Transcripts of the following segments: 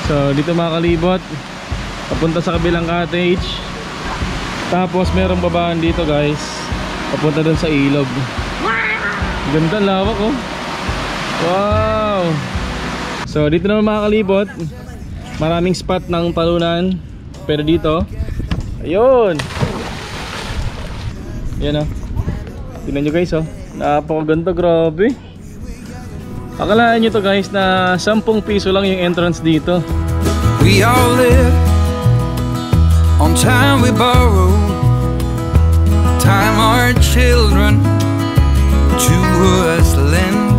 So dito mga kalibot, papunta sa kabilang cottage. Tapos merong babaan dito guys, papunta dun sa ilog. Ganda lawak oh. Wow. So dito naman mga kalibot, maraming spot ng talunan. Pero dito, ayun, yan oh. Tingnan nyo guys oh, napakaganda, grabe. Akalaan nyo to guys na 10 piso lang yung entrance dito. We all live on time we borrow, time our children to us lend.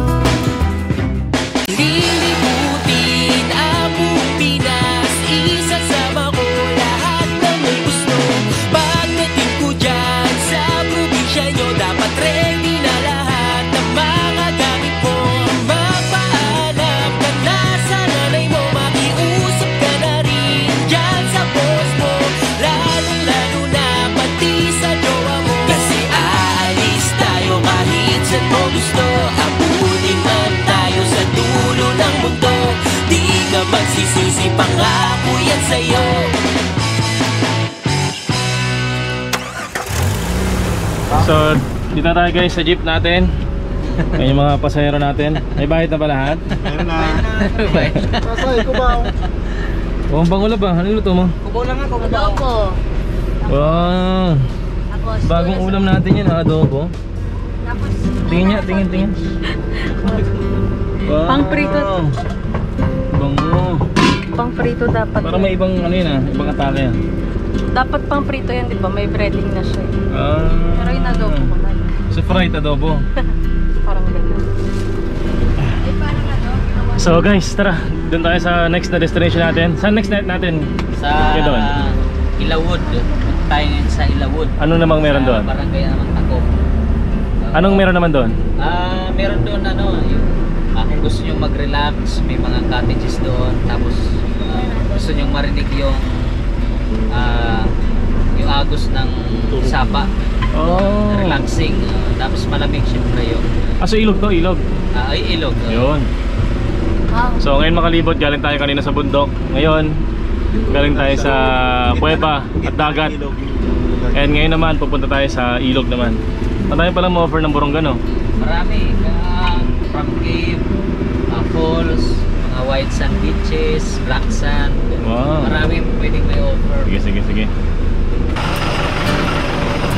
Lilibutin ang buong Pinas, isasama ko lahat ng may gusto. Pagdating ko dyan sa probinsya nyo, dapat ready na lahat ng mga gamit mo. Magpahanap ka na sa nanay mo, makiusap ka na rin dyan sa boss mo, lalong-lalo na pati sa jowa mo. Kasi aalis tayo kahit saan mo gusto, abutin man tayo sa dulo ng mundo. Di ka magsisisi, pangako yan sa'yo. So dito tayo guys sa jeep natin. Ngayon yung mga pasahero natin. May bayad na ba lahat? Meron na. Pasay ko ba? Oh, ang bango ba? Ano luto mo? Kubo lang ako. Adobo. Wow, Tapos bagong ulam natin yun, adobo. Tapos Tingin niya, tingin. Wow. Pang-prito. Bango. Pang-prito dapat. Parang may ibang ano yun ibang atake. Dapat pang-prito yan, di ba? May breading na siya. Pero yung adobo ko na. So fried adobo. Parang ganyan. So guys, tara, doon tayo sa next na destination natin. Saan next natin? Sa doon? Ilawod. Tayo ngayon sa Ilawod. Ano namang meron doon? Barangay naman Tako. Anong meron naman doon? Meron doon yung kung gusto nyo mag-relax, may mga cottages doon. Tapos gusto nyo marinig yung agos ng sapa. Oh. Relaxing. Tapos malamig syempre yung So ilog to, ilog. ay ilog. Yun. So ngayon makalibot, galing tayo kanina sa bundok. Ngayon, galing tayo sa kuweba at dagat. And ngayon naman, pupunta tayo sa ilog naman. Marami palang ma-offer ng Borongan, no? Marami. From cave, falls, mga white sand beaches, black sand. Wow. Marami pwedeng may offer. Sige.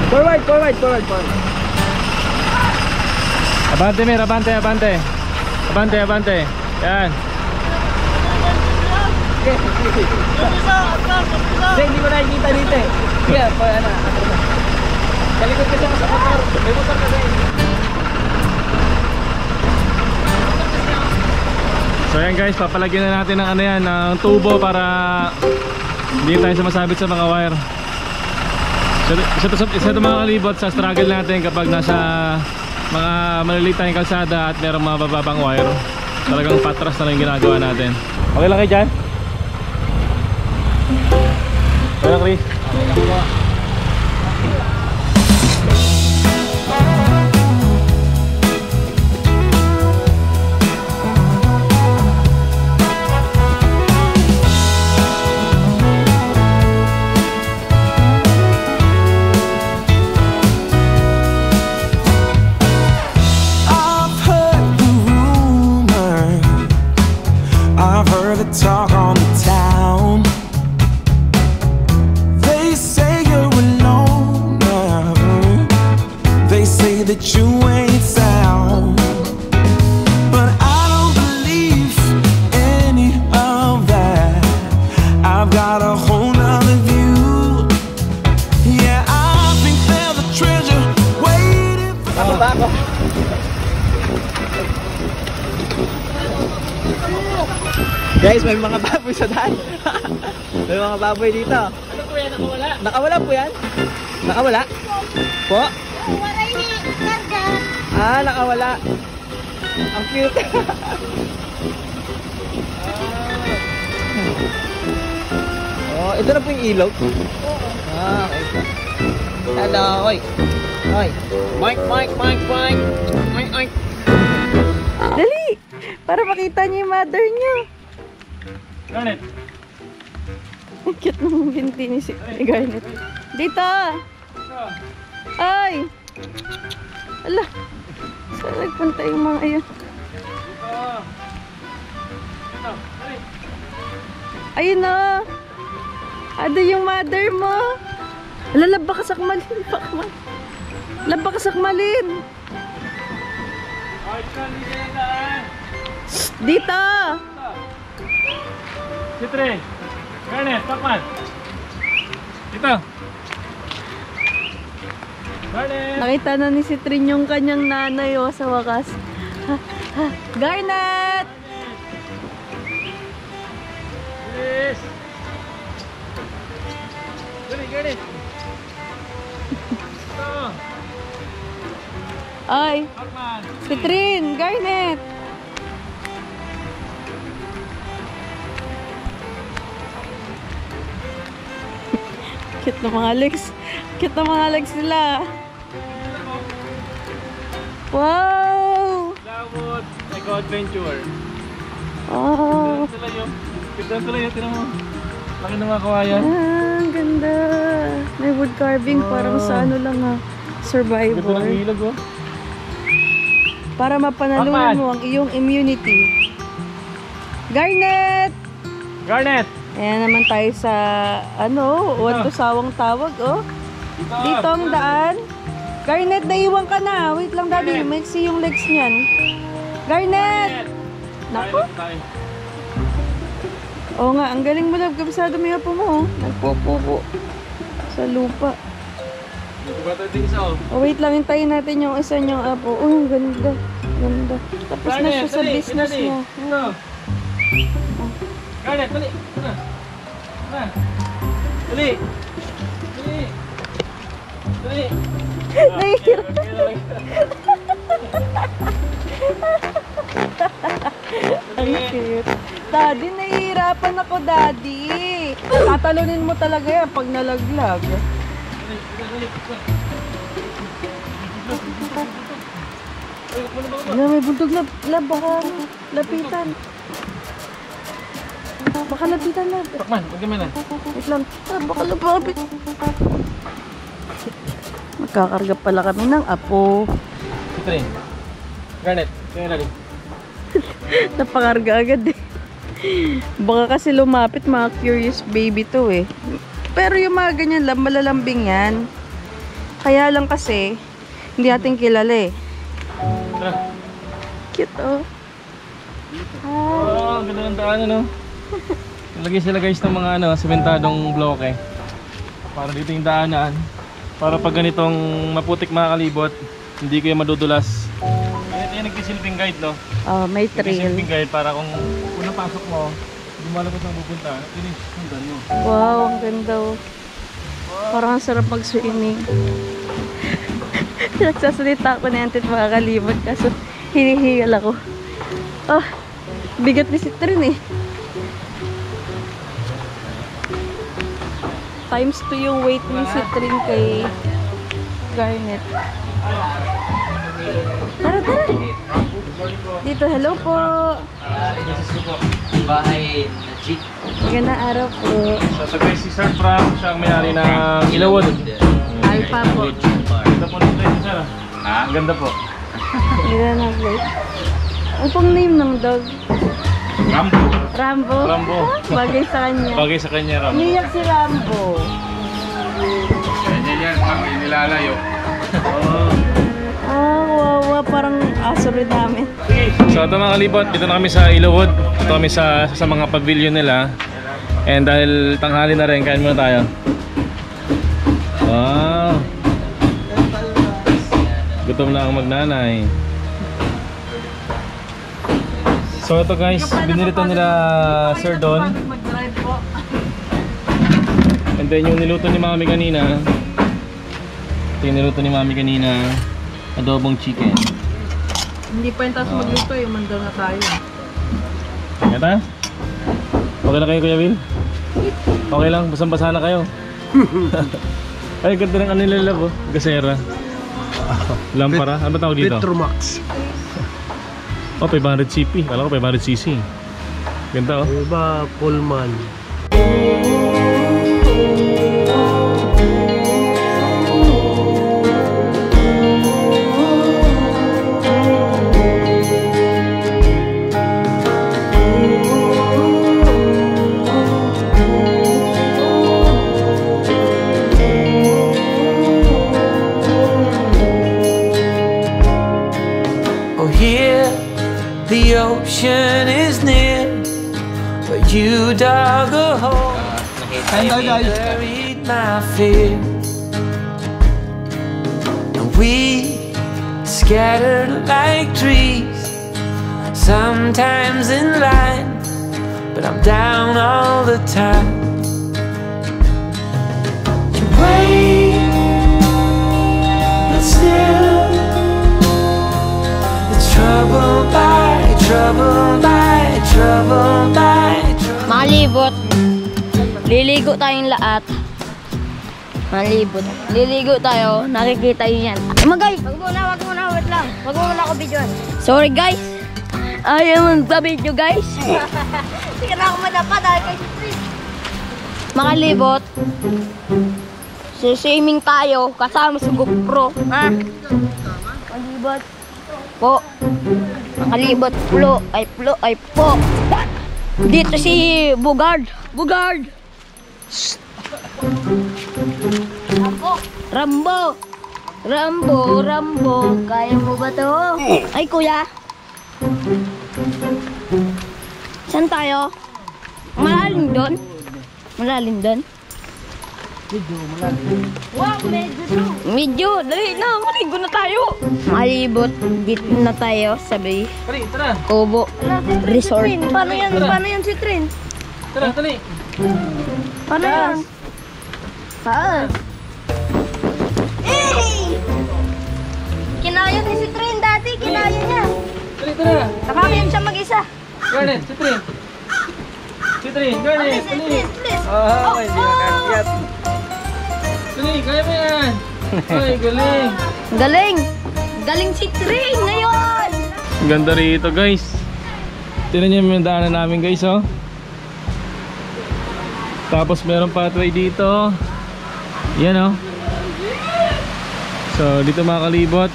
Forward. Abante, Mer, abante. Yan. Hindi mo nakikita dito eh. Sige, ano. Kalikot ka sa motor. May motor ka din. So yan guys, papalagyan na natin ng ano yan, ng tubo para hindi tayo sumasabit sa mga wire. So isa ito mga kalibot sa struggle natin kapag nasa mga maliliit tayong kalsada at merong mga bababang wire. Talagang patras na lang yung ginagawa natin. Okay lang kayo dyan? Okay lang, Chris? Okay lang po. Talk on the town. They say you're alone now. They say that you ain't sound. But I don't believe any of that. I've got a whole nother view. Yeah, I think there's a treasure waiting for Guys, may mga baboy sa daan. May mga baboy dito. Ano po yan? Nakawala? Nakawala po yan? Nakawala? Po? Wala yung karga. Nakawala. Ang cute. Oh, ito na po yung ilog. Okay. Hello, oy. Oy. Mike. Dali! Para makita niyo yung mother niyo. Garnet. Ang cute ng binti ni Garnet. Dito! Ay! Ala! Saan nagpunta yung mga yun? Ayun na! Ado yung mother mo! Ala, laba ka sakmalin! Laba ka sakmalin! Dito! Citre! Garnet, takman! Dito! Garnet! Nakita na ni Citrin yung kanyang nanay sa wakas. Garnet! Yes! Garnet! Ito! Ay! Takman! Citrin! Garnet! Cute na mga legs. Cute na mga legs nila. Wow! Lawot! Eco Adventure! Oh! Tignan sila yun, tinan mo. Laki ng mga kawayan. Ah, ang ganda. May wood carving parang sa ano lang Ganda survivor. ng ilog oh. Para mapanalunan mo ang iyong immunity. Garnet! Garnet! Ayan naman tayo sa ano, wanto sawang tawag Dito ang daan. Garnet, naiwan ka na. Wait lang daddy, maiksi yung legs niyan. Garnet! Naku. Oo nga, ang galing mo love. Kabisado mo yung apo mo Nagpupupo sa lupa. Dito ba tayo din isa Wait lang, hintayin natin yung isa niyang apo. Ang ganda. Ganda. Tapos na siya sa business niya. Garnet, dali! Dali! Dali! Dali! Dali! Nahihirap. Ang cute. Daddy, nahihirapan ako, daddy. Tatalunin mo talaga yan pag nalaglag. May bundog na baka lapitan. Baka lapitan na. Takman, huwag naman na. Wait lang. Baka lapapit. Magkakarga pala kami ng apo. Citre. Garnet, kaya na rin. Napakarga agad Baka kasi lumapit, mga curious baby to Pero yung mga ganyan lang, malalambing yan. Kaya lang kasi, hindi natin kilala Tara. Cute Oh, ang ganda ng daan ano. Nalagay sila guys ng mga sementadong bloke. Para dito yung daanan. Para pag ganitong maputik mga kalibot, hindi kayo madudulas. Ito yung nagsisilbing guide may trail. Nagsisilbing guide para kung unang pasok mo, hindi mo alam kung saan pupunta. Sundan mo. Wow, ang ganda Parang ang sarap mag-swimming. Nagsasalita ako na yan mga kalibot kaso hinihingal ako. Bigat ni Citrin Times 2 yung weight ni Citrin kay Garnet. Tara. Dito, hello po. Bahay na jeep. Magandang araw po. So guys, si Sir Frank, siya ang may-ari ng Ilawod. Alpha po. Ganda po ng place sir. Ang ganda po. Ganda na place. Ano pong name ng dog? Rambo. Rambo? Rambo. Bagay sa kanya. Bagay sa kanya, Rambo. Niyak si Rambo. Ganyan yan, kami nilalayo. Wawa. Parang aso rin namin. So ito mga kalibot, dito na kami sa Ilawod. Ito kami sa mga pavilion nila. And dahil tanghali na rin, kain muna tayo. Wow. Gutom na ang magnanay. So ito guys, binili to nila Sir Don. And then yung niluto ni Mami kanina, ito yung niluto ni Mami kanina, adobong chicken. Hindi pa yung taas magluto mandal na tayo. Kata? Okay na kayo Kuya Will? Okay lang, basang-basa na kayo. Ay, ganda ng ano nila po, gasera. Lampara, ano tawag dito? Petromax. Oh, 500 CP. Kala ko 500 cc. Ganda oh. Iba, Pullman. Oh, here the ocean is near, but you dug a hole and buried my fear. And we scattered like trees, sometimes in line, but I'm down all the time. You wait, but still trouble by trouble by trouble by trouble. Malibot. Liligo tayong lahat. Malibot. Liligo tayo. Nakikita yun yan. Magay! Wag muna. Wait lang. Wag muna ako videoan. Sorry guys. Ayaw mong video guys. Sige na ako madapa dahil kay Chris. Makalibot. Swimming tayo kasama sa GoPro. Ha? Malibot. Po. Makalibot. Plo ay po. Dito si Bugard. Rambo. Kaya mo ba to? Ay kuya. Saan tayo? Malalim doon? Wow, medyo. Dali na, maligo na tayo. Malibot, dito na tayo sabi. Tara. Kubo Resort. Paano yan si Trin? Tara, tali. Paano yan? Saan? Hey! Kinaya ni si Trin dati, kinaya niya. Tara. Nakakayan siya mag-isa. Garnet, si Trin. Garnet, tali. Please. Oh, hindi nakakiyat. Tali, kaya mo yan. Ay, galing. Galing si Trin ngayon. Ganda rito guys. Tignan niyo yung daanan namin guys oh. Tapos meron pathway dito. Yan oh. So dito mga kalibot,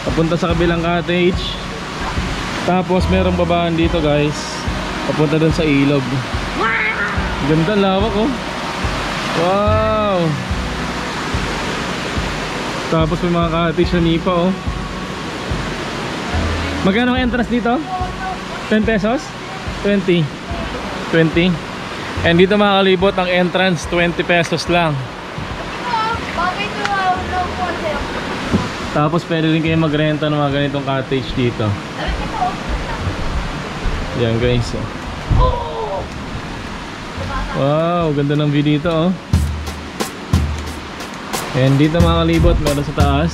papunta sa kabilang cottage. Tapos merong babaan dito guys, papunta dun sa ilog. Ganda lawak oh. Wow. Tapos may mga cottage na nipa oh. Magkano ang entrance dito? 10 pesos? 20. And dito mga kalibot, ang entrance 20 pesos lang. Tapos pwede rin kayo magrenta ng mga ganitong cottage dito. Yan guys oh. Wow, ganda ng view dito oh. And dito mga kalibot, meron sa taas,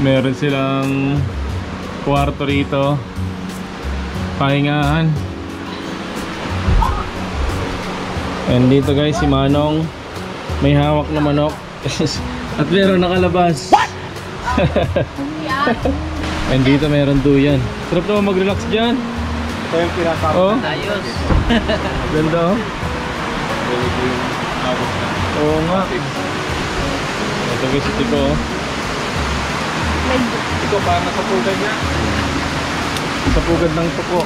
meron silang kwarto rito, pahingahan. And dito guys, si Manong may hawak na manok at meron nakalabas. And dito meron duyan. Sarap naman mag-relax dyan. Oh, Ayos. ganda oh. Oo nga. Ito guys, ito oh. Ito parang nasapugan niya. Sapugan ng tuko.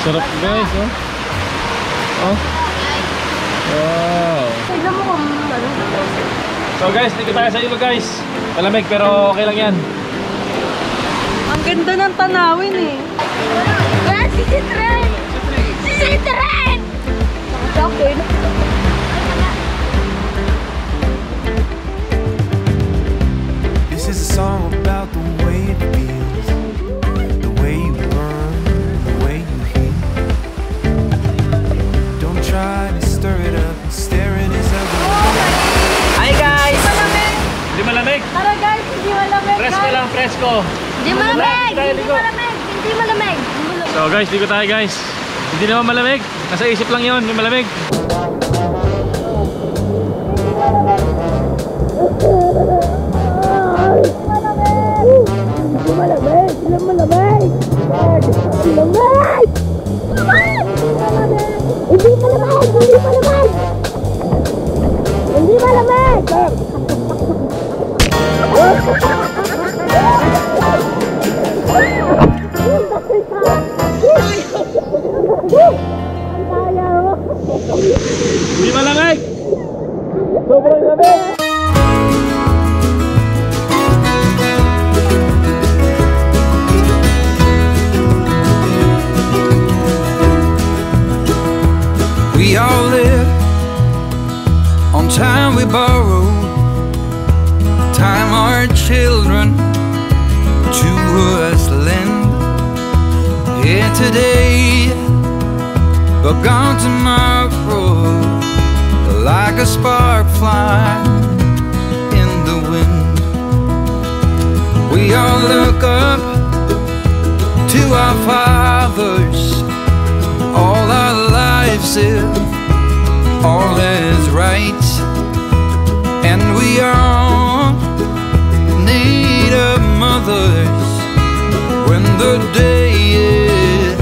Sarap guys oh. Oh. Wow. So guys, dito tayo sa ilog guys. Malamig pero okay lang yan. Ang ganda ng tanawin eh. Si Trin! This is a song about the way it feels, the way you burn, the way you heat. Don't try to stir it up and stare in his ugly. Hi guys! Hindi malamig. Tara guys, hindi malamig. Presko lang, presko. Hindi malamig. So guys, dito tayo guys. Hindi naman malamig. Nasa isip lang yun, yung malamig. here today, but gone tomorrow, like a spark flying in the wind. We all look up to our fathers, all our lives if all is right, and we all need a mothers when the day is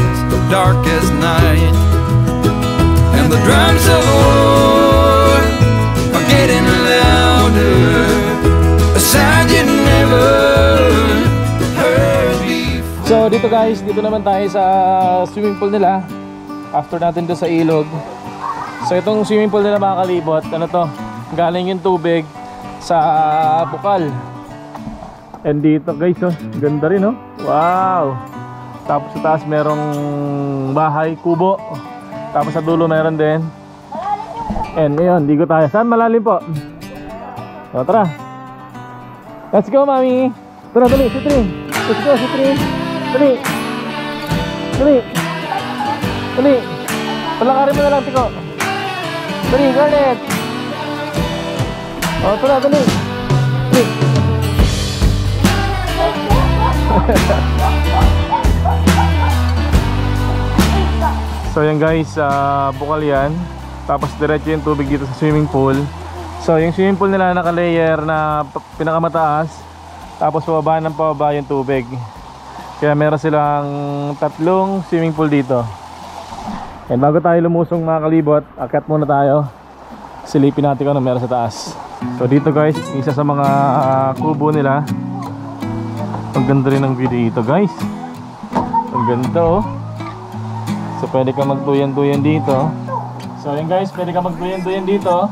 dark as night, and the drums of war are getting louder, a sound you never heard before. So dito guys, dito naman tayo sa swimming pool nila. After natin doon sa ilog. So itong swimming pool nila mga kalibot, ano to, galing yung tubig sa bukal. And dito guys, oh, ganda rin oh. Wow. Tapos sa taas merong bahay, kubo. Tapos sa dulo meron din. And ayun, ligo tayo. Saan malalim po? O tara. Let's go mami. Tara, dali, si Trin. Let's go si Trin. Dali. Dali. Dali. Palakarin mo na lang, Tiko. Dali, Garnet. O tara, dali. Dali. So yan guys, bukal yan. Tapos diretso yung tubig dito sa swimming pool. So yung swimming pool nila naka-layer na pinakamataas. Tapos pababa ng pababa yung tubig. Kaya meron silang 3 swimming pool dito. And bago tayo lumusong mga kalibot, akyat muna tayo. Silipin natin kung ano meron sa taas. So dito guys, isa sa mga kubo nila. Ang ganda rin ng view dito guys. Ang ganda oh. So pwede ka magduyan-duyan dito. So yun guys, pwede ka magduyan-duyan dito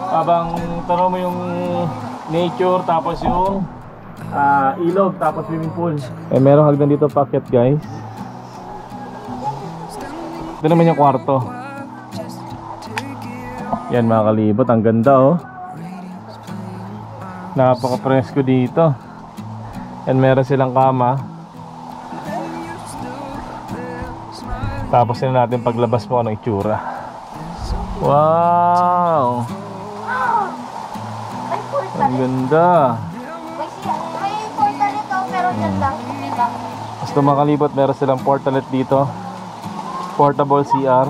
habang tanaw mo yung nature, tapos yung ilog, tapos swimming pool. Eh meron hagdan dito packet guys. Ito naman yung kwarto. Yan mga kalibot, ang ganda oh. Napaka-presko dito. And meron silang kama. Tapos na natin paglabas mo anong itsura. Wow! Ang ganda. May portal ito, pero dyan lang. Basta mga kalibot, meron silang portalet dito. Portable CR.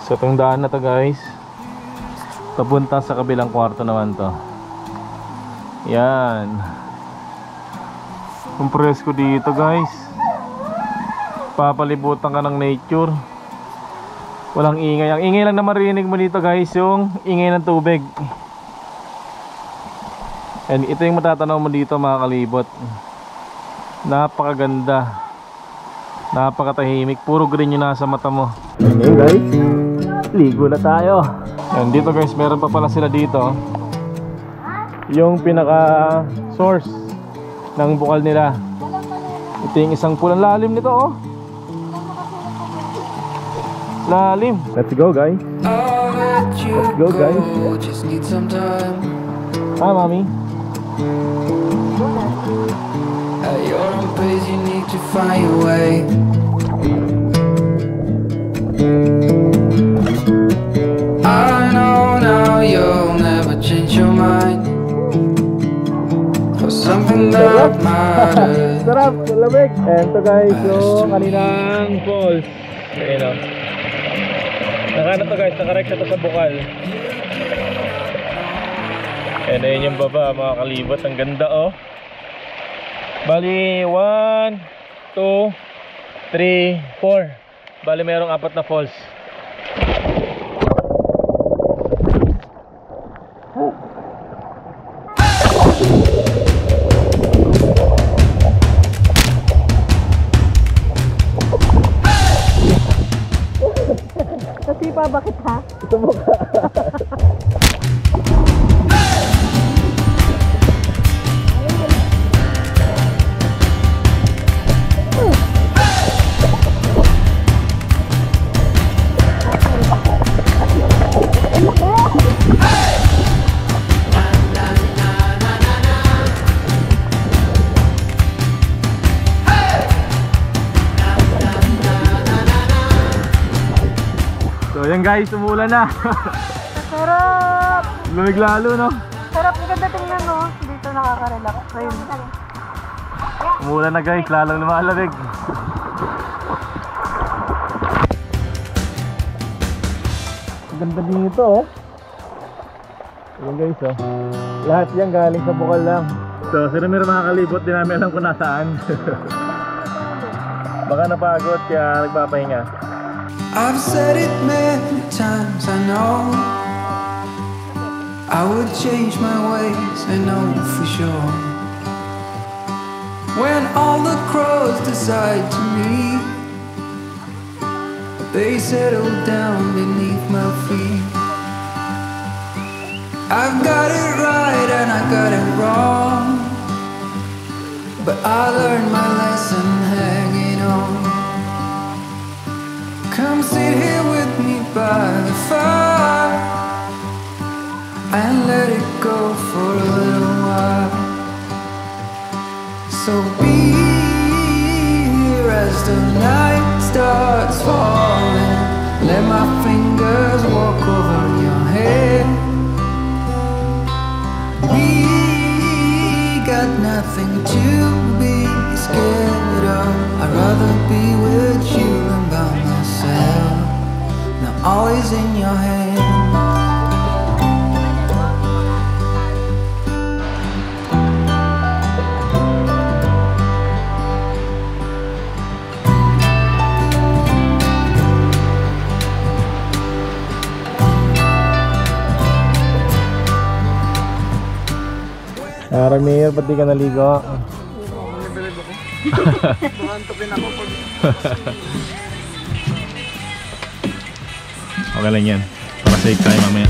So itong daan na to guys, papunta sa kabilang kwarto naman to. Yan. Ang presko dito guys. Papalibutan ka ng nature. Walang ingay. Ang ingay lang na marinig mo dito guys, yung ingay ng tubig. And ito yung matatanaw mo dito mga kalibot. Napakaganda. Napakatahimik. Puro green yung nasa mata mo. Okay guys, ligo na tayo. And dito guys, meron pa pala sila dito. Yung pinaka source ng bukal nila. Ito yung isang pulang lalim nito oh. Lalim. Let's go guys. Let's go guys. Hi mommy. At your own pace, you need to find your way. I know now you'll never change your mind for something that matters. Sarap, lamig. And ito guys, yung kaninang falls. Ayun o. Nakano to guys, nakarekta to sa bukal. And ayun yung baba mga kalibot. Ang ganda oh. Bali 1, 2, 3, 4. Bali merong 4 na falls. Nasipa bakit ha? Ito mo ka. So yan guys, umulan na. Sarap! Lamig lalo, no? Sarap, ang ganda tingnan, no? Dito nakaka-relax. Ayun. Umulan na guys, lalong lumalamig. Ang ganda dito, oh. Ayan guys, oh. Lahat yan galing sa bukal lang. So, sino meron makakalibot, di namin alam kung nasaan. Baka napagod, kaya nagpapahinga. I've said it many times, I know I would change my ways, I know for sure. When all the crows decide to meet, they settle down beneath my feet. I've got it right and I got it wrong, but I learned my lesson hanging on. Come sit here with me by the fire and let it go for a little while. So be here as the night starts falling. Let my fingers walk over your head. We got nothing to be scared of. I'd rather be with you than by myself. Now all is in your hands. Ramir, ba't di ka naligo? Okay lang yan. Para safe tayo mamaya.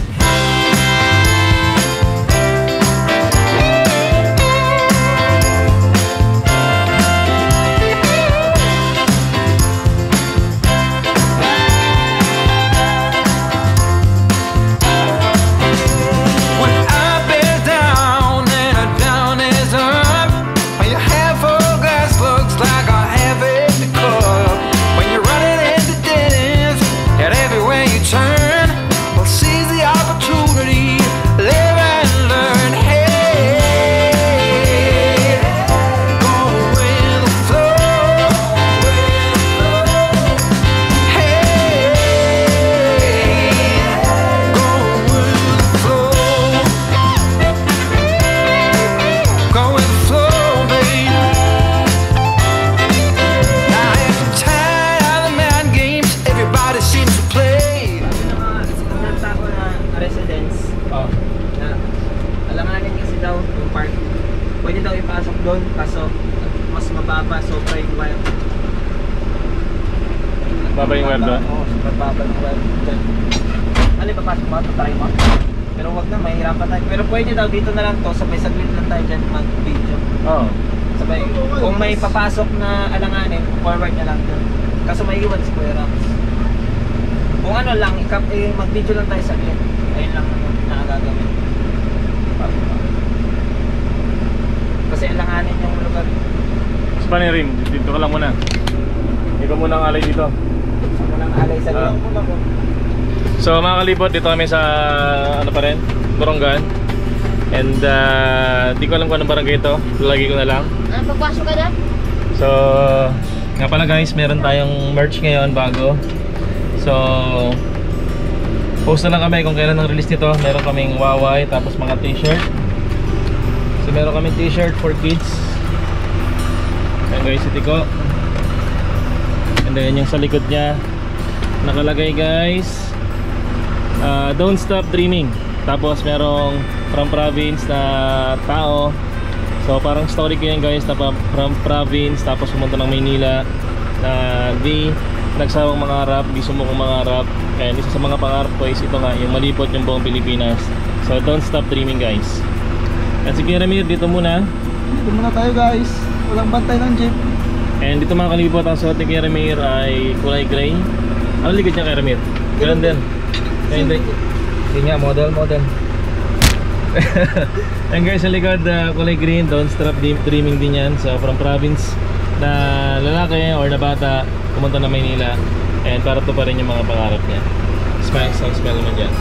doon, kaso mas mababa, sobra yung wire. Baba yung wire doon? Oo, mababa yung wire dyan. Ano yung papasok mo? Try mo? Pero wag na, mahirapan tayo. Pero pwede daw dito na lang to, sabay saglit lang tayo dyan mag-video. Oo. Sabay, kung may papasok na alanganin, forward na lang doon. Kaso may iwan si Kuya Rams. Kung ano lang, mag-video lang tayo saglit. Ayun lang na gagawin. Kasi alanganin yung lugar. Mas pa rin, dito ka lang muna. Ikaw muna ang alay dito. Ako muna ang alay sa liyan muna ko. So mga kalibot, dito kami sa ano pa rin, Borongan. And di ko alam kung anong barangay ito. Lalagay ko na lang. Papasok ka na? So nga pala guys, meron tayong merch ngayon bago. So post na lang kami kung kailan ang release nito. Meron kaming waway, tapos mga t-shirt. So meron kaming t-shirt for kids. Ayan guys, ito ko. And then yung sa likod niya nakalagay guys, don't stop dreaming. Tapos merong from province na tao. So parang story ko yan guys, na from province tapos pumunta ng Maynila na di nagsawang mangarap, di sumukong mangarap. And isa sa mga pangarap ko is ito nga, yung malipot yung buong Pilipinas. So don't stop dreaming guys. At sige Ramir, dito muna. Dito muna tayo guys. Walang bantay ng jeep. And dito mga kalibot, ang suot ni Kuya Ramir ay kulay gray. Ano likod niya kay Ramir? Ganun din. Hindi. Hindi nga, model. And guys, sa likod kulay green, don't stop dreaming din yan. So from province na lalaki or na bata pumunta na Maynila. And para to pa rin yung mga pangarap niya. Smell naman dyan.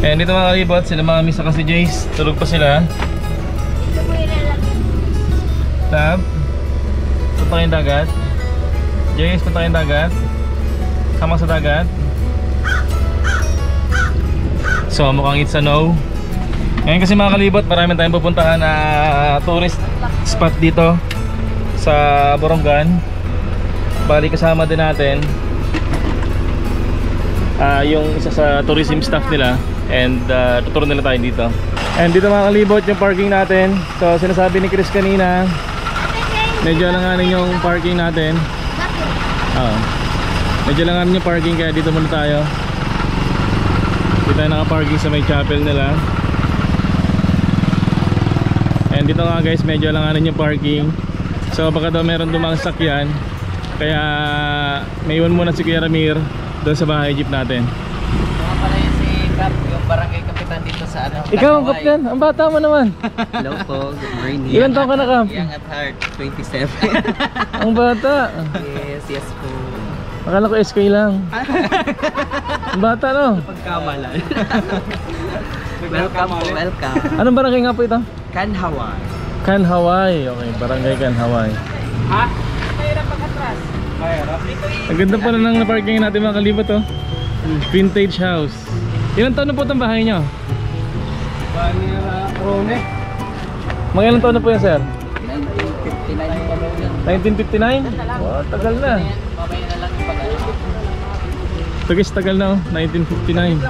And dito mga kalibot, sila mami sa kasi Jace. Tulog pa sila. Tab, punta kayong dagat. Jace, punta kayong dagat. Sama sa dagat. So mukhang it's a no. Ngayon kasi mga kalibot, marami tayong pupuntahan na tourist spot dito sa Borongan. Bali kasama din natin yung isa sa tourism staff nila. And tuturo nila tayo dito. And dito mga kalibot yung parking natin. So sinasabi ni Chris kanina, medyo langanin yung parking natin. Medyo langanin yung parking, kaya dito muna tayo. Dito tayo naka-parking sa may chapel nila. And dito nga guys, medyo langanin yung parking. So baka daw meron dumang sakyan, kaya may iwan muna si Kuya Ramir doon sa bahay jeep natin. Mga pala yun si Cap, yung barangay kapitan dito sa ano. Ikaw ang kapten, ang bata mo naman. Hello po, good morning. Ilan taon ka na, Cap? Young at heart, 27. Ang bata. Yes po. Akala ko SK lang. Ang bata, no? Pagkamalan. Welcome po, welcome. Anong barangay nga po ito? Kanhawan. Kanhaway. Okay, barangay Kanhaway. Ha? Mahirap pag-atras. Ang ganda pala ng parking natin mga kalibot, oh. Vintage house. Ilan taon na po itong bahay nyo? Rone. Mga ilang taon na po yan, sir? 1959 1959? Wow, tagal na. Mamaya na lang yung pag-ano. Tugis tagal na, oh. 1959.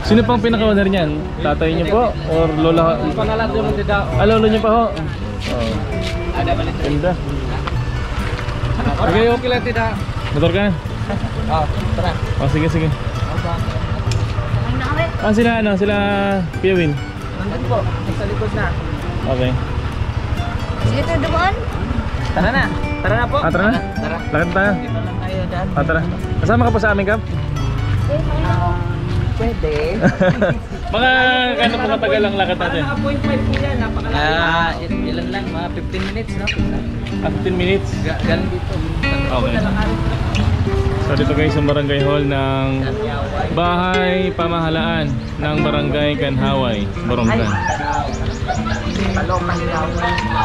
Sino pang pinaka-owner niyan? Tatay niyo po? Or lola? Pangalan mo din daw. Lolo niyo pa ho? Oh. Ada balik. Ganda. Okay, okay lang tida. Motor ka? Tara. Oh, sige, sige. Sila ano? Sila Kuya Win? Nandun po, sa likod na. Okay. Sige to doon. Tara na. Tara na po. Tara na? Tara. Lakad tayo. Dito lang tayo dyan. Tara. Kasama ka pa sa amin, Kap? Pwede. Mga ano po katagal ang lakad natin? 0.5 po yan. Napakalaki. Ilan lang, mga 15 minutes, no? 15 minutes? Galing dito. Okay. So dito guys ang barangay hall ng bahay pamahalaan ng barangay Kanhaway, Borongan.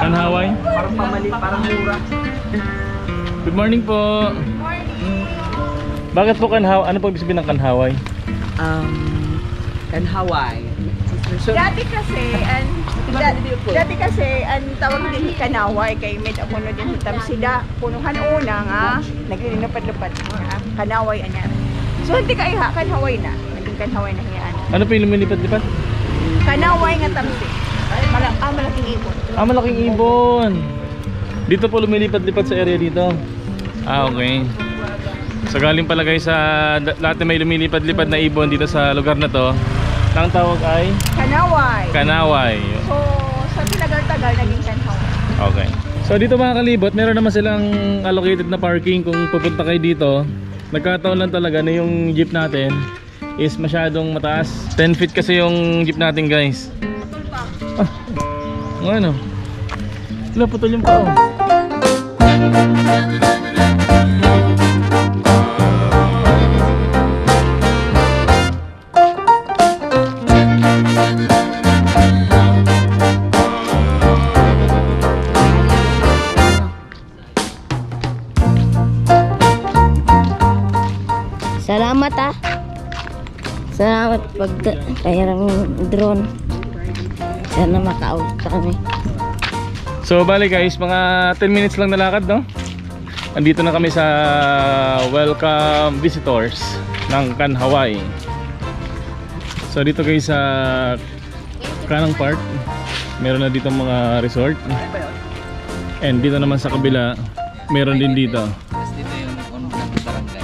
Kanhaway? Parang pamali, parang mura. Good morning po. Bakit po Kanhaway? Ano po ibig sabihin ng Kanhaway? Kanhaway. Dati kasi ang tawag din Kanaway kay med ako no din hitam sida punuhan una nga naglinapad-lapad nga Kanaway anya. So hindi kay ha Kanaway na. Naging Kanaway na hiyaan. Ano po yung lumilipad-lipad? Kanaway nga tamsi. Malaking ibon. Malaking ibon. Dito po lumilipad-lipad sa area dito. Okay. So galing pala guys sa lahat na may lumilipad-lipad na ibon dito sa lugar na to. Ang tawag ay Kanaway. Kanaway. So sa tagal-tagal naging Kanaway. Okay. So dito mga kalibot, meron naman silang allocated na parking kung pupunta kayo dito. Nagkataon lang talaga na yung jeep natin is masyadong mataas. 10 feet kasi yung jeep natin guys. Ano? Wala, putol yung pao. Salamat ah. Salamat pag kaya ng drone. Sana maka-out kami. So bali guys, mga 10 minutes lang nalakad, no? Andito na kami sa welcome visitors ng Kanhaway. So dito guys sa kanang part, meron na dito mga resort. And dito naman sa kabila, meron din dito. Tapos dito yung unang barangay.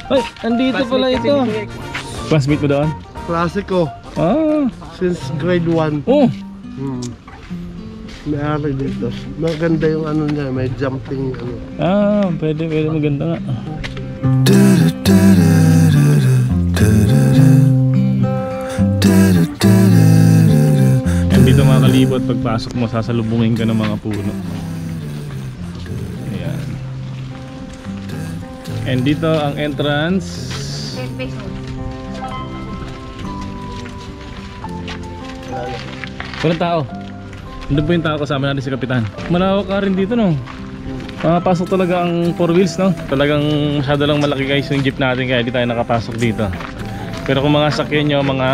Ay, andito pala ito. Classmate mo doon? Klasiko. Ah. Since grade 1. Oh. May ari dito. Maganda yung ano niya, may jumping ano. Ah, pwede maganda nga. Dito mga kalibot, pagpasok mo, sasalubungin ka ng mga puno. Ayan. And dito ang entrance. 10 pesos. Walang tao. Nandun po yung tao, kasama natin si Kapitan. Malawak ka rin dito, no? Makapasok talaga ang 4 wheels, no? Talagang masyado lang malaki guys yung jeep natin, kaya di tayo nakapasok dito. Pero kung mga sakyan nyo, mga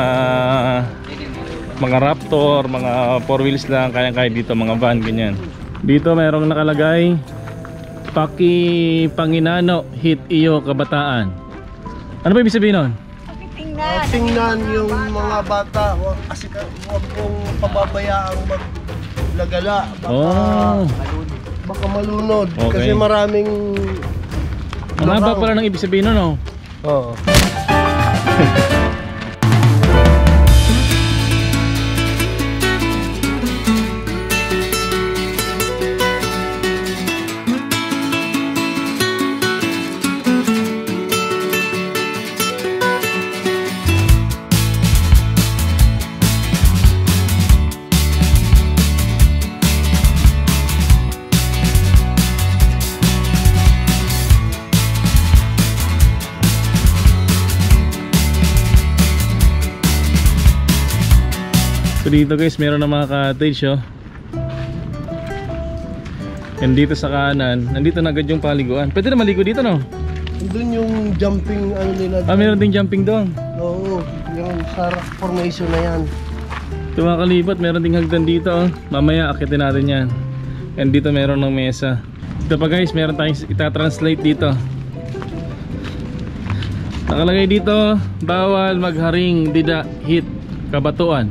Raptor, mga 4 wheels lang, kaya dito, mga van, ganyan. Dito mayroong nakalagay, Paki Panginano, hit iyo kabataan. Ano ba ibig sabihin nun? Tingnan yung mga bata, kasi huwag kong pababayaang maglagala. Baka malunod. Okay. Kasi maraming... Ang haba pala ng ibig sabihin nun, no? Oo. So dito guys, meron na mga cottage, oh. And dito sa kanan, nandito na agad yung paliguan. Pwede na maligo dito, no? Doon yung jumping ano nila. Meron ding jumping doon. Oo, yung sa rock formation na yan. Ito mga kalipat, meron ding hagdan dito, oh. Mamaya akitin natin yan. And dito meron ng mesa. Ito pa guys, meron tayong itatranslate dito. Nakalagay dito, bawal magharing dida hit kabatuan.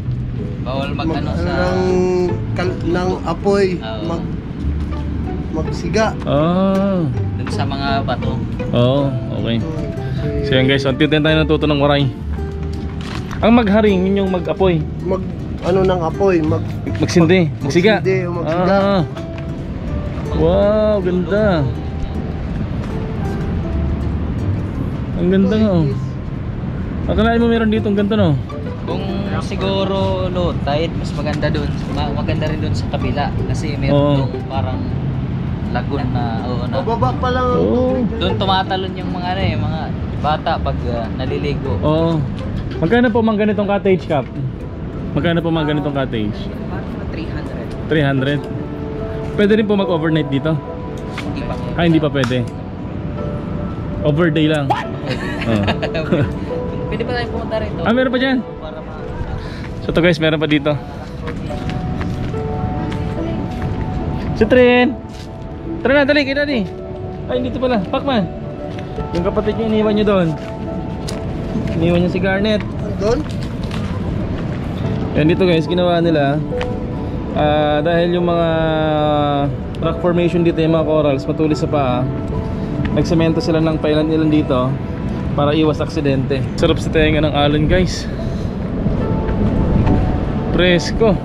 Bawal magano sa ng apoy, magsiga. dun sa mga bato. Okay. So yan guys, unti din tayo natuto ng waray. Ang magharing, yun yung mag-apoy. Ano ng apoy? Magsindi, magsiga. Magsindi o magsiga. Wow, ganda. Ang ganda nga, oh. Akalain mo meron dito ang ganda, no? Kung siguro low tide, mas maganda dun. Maganda rin dun sa kabila kasi meron dong parang lagoon na Pababa pa lang. Doon tumatalon yung mga mga bata pag naliligo. Magkano po mga ganitong cottage, Cap? Magkano po mga ganitong cottage? 300. 300? Pwede rin po mag-overnight dito? Hindi pa. Hindi pa pwede. Overday lang. Pwede pa tayong pumunta rito. Meron pa dyan? So to guys, meron pa dito. Si Trin! Tara na, dali, kita di. Ay, dito pala, Pacman. Yung kapatid niya, iniwan niyo doon. Iniwan niya si Garnet. Doon? Yan dito guys, ginawa nila dahil yung mga rock formation dito, yung mga corals matulis sa paa, nagsemento sila ng pailan-ilan dito para iwas aksidente. Sarap sa tenga ng alon guys. Presko.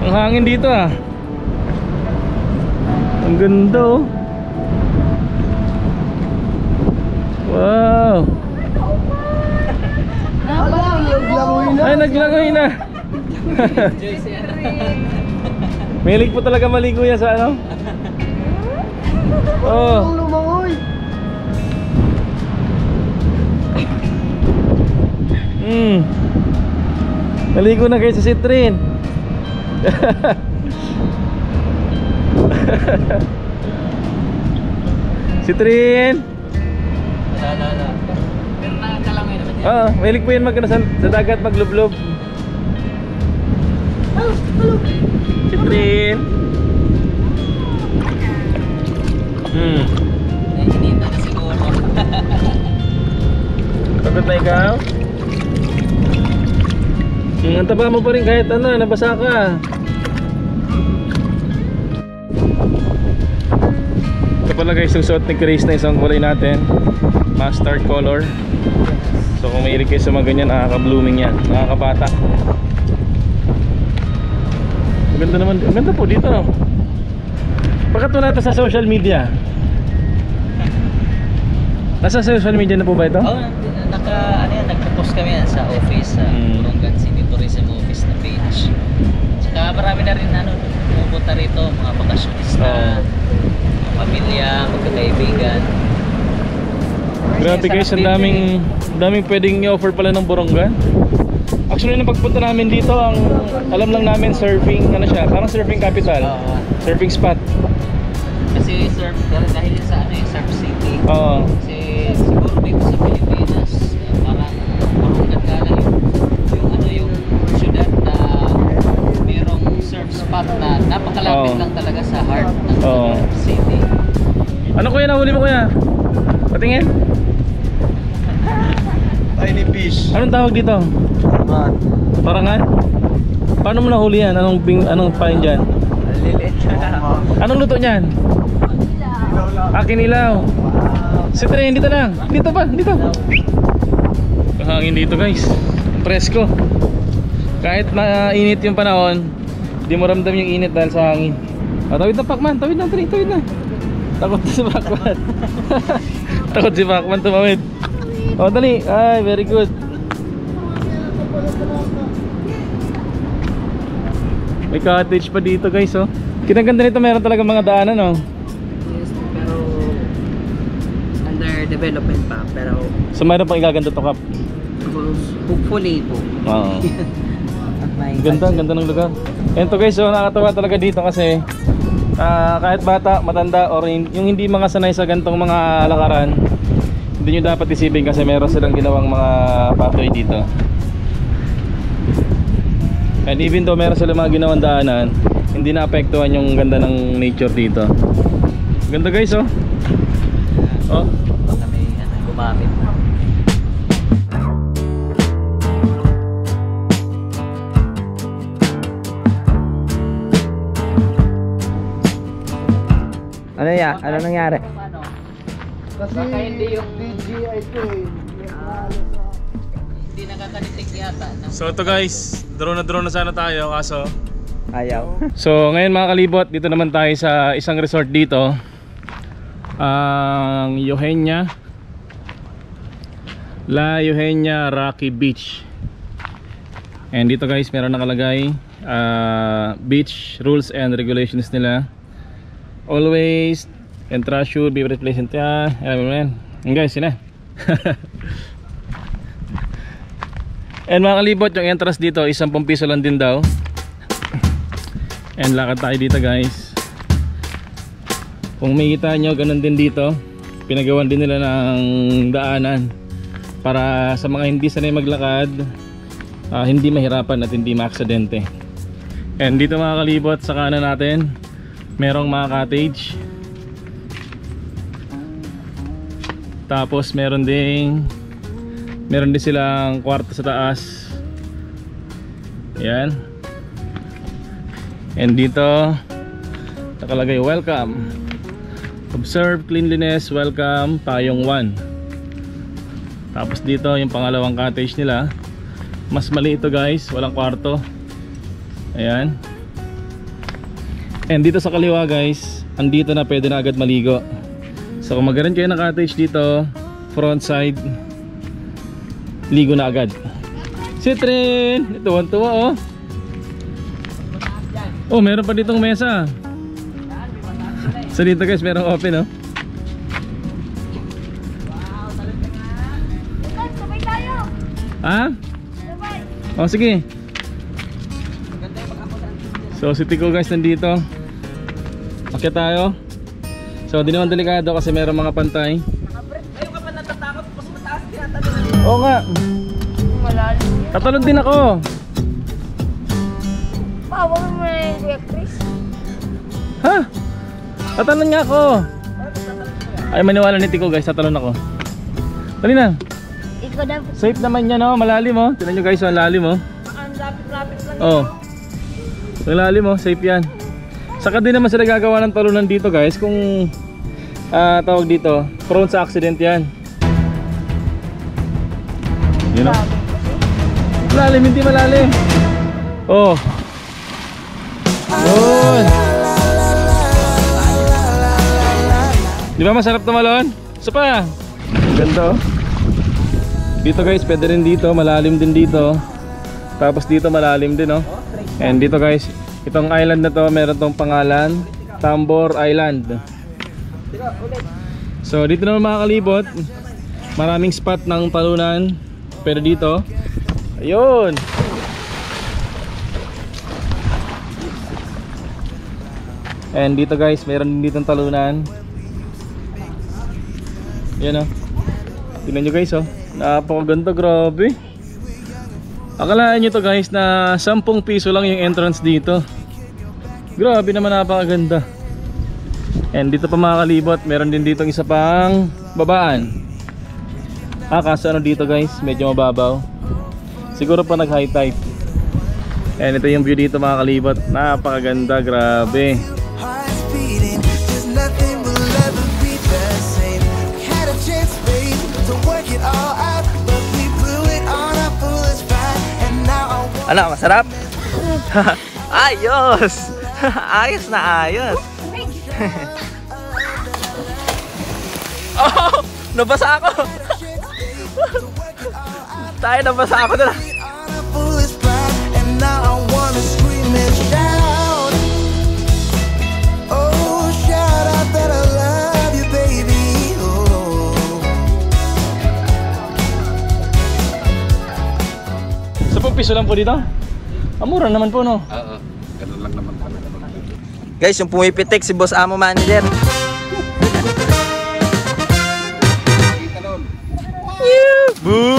Ang hangin dito Ang ganda oh. Wow. Ay, naglangoy na. Mahilig po talaga maligo yan sa ano? Lumangoy. Naligo na kayo sa Citrin. Citrin. Mahilig po yan sa dagat maglublob. Citrin. Hinita na siguro. Pagod na ikaw? Ang taba mo pa rin kahit nabasa ka. Ito pala guys yung suot ni Chris na isang kulay natin, mustard color. So kung mahilig kayo sa mga ganyan, nakaka-blooming yan, nakakabata. Maganda naman, ang ganda po dito no? Bakit wala ito sa social media? Nasa social media na po ba ito? Nagpo-post kami sa office, sa Bulungan City Tourism Office na page. Saka marami na rin pupunta rito, mga bakasyonista, mga pamilya, magkakaibigan. Grabe guys, ang daming pwedeng i-offer pala ng Borongan. Actually, nung pagpunta namin dito, ang alam lang namin surfing, ano siya, parang surfing capital. Surfing spot. Kasi surf, dahil sa ano yung surf city. Oo. Kasi siguro dito sa Pilipinas, parang Borongan ka lang yung syudad na mayroong surf spot na napakalapit lang talaga sa heart ng city. Ano kuya, nahuli mo kuya? Patingin. Tiny fish. Anong tawag dito? Parangan? Paano mo nahuli yan? Anong pain dyan? Liliit na. Anong luto niyan? Kinilaw. Si Tren, dito lang. Dito pa, dito. Ang hangin dito guys. Presko. Kahit mainit yung panahon, di mo ramdam yung init dahil sa hangin. Tawid na Pacman, tawid na Tren, tawid na. Takot na si Pacman. Takot si Pacman tumawid. Dali. Ay, very good. May cottage pa dito guys, oh. Kinaganda nito, meron talaga mga daanan, oh. Yes, pero under development pa, pero So meron pang igaganda to, Kap. hopefully po. Oo. Ganda ng lugar. Yan to guys, so nakakatawa talaga dito kasi kahit bata, matanda, or yung hindi mga sanay sa gantong mga lakaran, hindi nyo dapat isipin kasi meron silang ginawang mga pathway dito. And even though meron silang mga ginawang daanan, hindi naapektuhan yung ganda ng nature dito. Ganda guys, oh. Oh. Baka may gumamit na. Ano ya? Ano nangyari? Kasi hindi yung DJI ko eh. hindi nakakadetect yata. So ito guys, drone na sana tayo kaso Ayaw. so ngayon mga kalibot, dito naman tayo sa isang resort dito, ang La Eugenia Rocky Beach. And dito guys, meron nakalagay beach rules and regulations nila. Always entrance should be present. And guys, yun na. And mga kalibot, yung entrance dito is 10 piso lang din daw. And lakad tayo dito guys. Kung makikita nyo, ganun din dito. Pinagawan din nila ng daanan para sa mga hindi sanay maglakad, hindi mahirapan at hindi maaksidente. And dito mga kalibot, sa kanan natin merong mga cottage. Tapos meron din silang kwarto sa taas. Yan. And dito nakalagay welcome, observe cleanliness, welcome, Payong 1. Tapos dito yung pangalawang cottage nila, mas maliit ito guys, walang kwarto. Ayan. And dito sa kaliwa guys, andito na pwede na agad maligo. So kung magkaroon kayo ng cottage dito, front side, ligo na agad. Si Tren, tuwan-tuwa oh. Oh, meron pa ditong mesa. So dito guys, merong open oh. Sabay tayo. Ha? Sabay. Oh sige. So si Tico guys nandito. Akyat tayo. So di naman delikado kasi meron mga pantay. Ayun ka pa natatakot, mas mataas tinatanong. Oo nga. Malalim. Tatalon din ako. Pawag mo na yung Kuya Chris. Ha? Tatalon nga ako. Ay maniwala ni Tico guys, tatalon ako. Dali na. Ikaw daw. Safe naman yan oh, malalim oh. Tingnan nyo guys, ang lalim oh. Ang lapit-lapit lang. Oh. Ang lalim oh, safe yan. Saka din naman sila gagawa ng talunan dito guys kung tawag dito, prone sa accident yan. You know? Malalim, hindi malalim. Oh. Yun. Di ba masarap tumalon? Isa pa. Ganda oh. Dito guys, pwede rin dito, malalim din dito. Tapos dito malalim din oh. And dito guys, itong island na to, meron tong pangalan Tambor Island. So dito naman mga kalibot, Maraming spot ng talunan. Pero dito, ayun. And dito guys, meron din ditong talunan. Yan o. Tingnan nyo guys oh. Napakaganda, grabe. Akalaan nyo to guys na 10 piso lang yung entrance dito. Grabe naman, napakaganda. And dito pa mga kalibot, meron din dito isa pang babaan. Kaso ano dito guys, medyo mababaw. Siguro pa nag high tide. And ito yung view dito mga kalibot. Napakaganda, grabe. Hearts beating, just nothing will ever be the same. Had a chance, babe, to work it all out, but we blew it on our foolish pride, and now I Ano, masarap? Ayos! Ayos na ayos! Oh! Nabasa ako! Tayo, nabasa ako na. on our foolish pride, and now I wanna scream and shout. Oh, shout out that I love you, baby. Oh. 10 piso lang po dito? Mura naman po no? Oo, ganun lang naman pala. Guys, yung pumipitik si Boss Amo Manager. Boo!